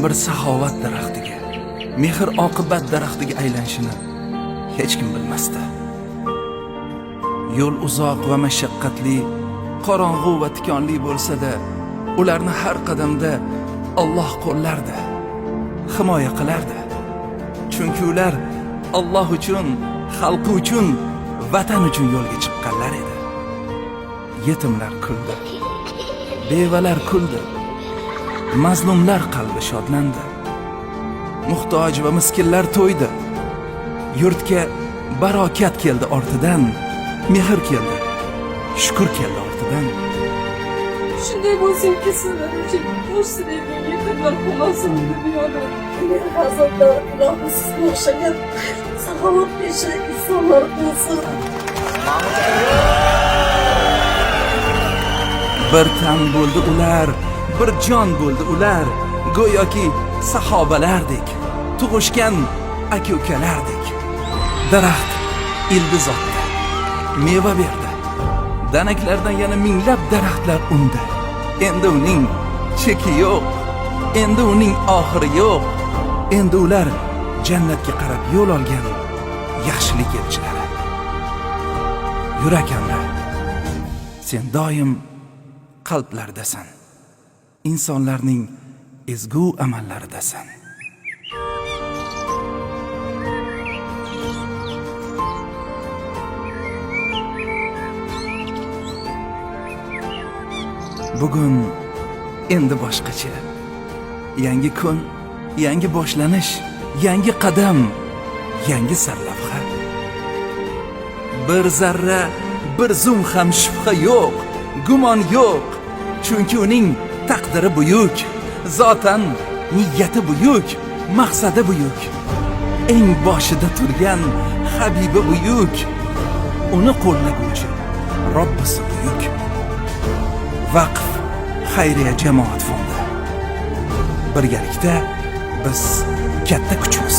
bir saxovat daraxtiga, mehr oqibat daraxtiga aylanishini hech kim bilmasdi. Yo'l uzoq va mashaqqatli, qorong'u va tikonli bo'lsa-da, ularni har qadamda Alloh qo'llardi, himoya qilardi. Chunki ular Alloh uchun, xalqi uchun, vatan uchun yo'lga chiqqanlar edi. Yetimlar kuldi, bevalar kuldi, mazlumlar qalbi shodlandi. Muhtoj va miskinlar to'ydi. Yurtga barokat keldi ortidan, mehr keldi, shukr keldi ortidan. Shunday bo'lsinki, sizlar uchun bosh silaydigan yetimlar xulosini dunyoda farzandlar ilohi sizga o'xshagan saxovat pesha insonlar bo'lsin. Bir tan bo'ldi ular, bir jon bo'ldi ular, go'yoki sahobalardek, tug'ishgan aka-ukalardek. Daraxt ildiz otdi, meva berdi. Danaklardan yana minglab daraxtlar undi. Endi uning cheki yo'q, endi uning oxiri yo'q. Endi ular jannatga qarab yo'l olgan yaxshilik elchilari. Yurak amri, sen doim qalblardasan, insonlarning ezgu amallaridasan. Bugun endi boshqacha. Yangi kun, yangi boshlanish, yangi qadam, yangi sarlavha. Bir zarra, bir zum ham shubha yo'q, gumon yo'q. Chunki uning taqdiri buyuk, zotan niyati buyuk, maqsadi buyuk. Eng boshida turgan habibi buyuk. Uni qo'llaguvchi Robbisi buyuk. Vaqf xayriya jamoat fondi. Birgalikda biz katta kuchmiz.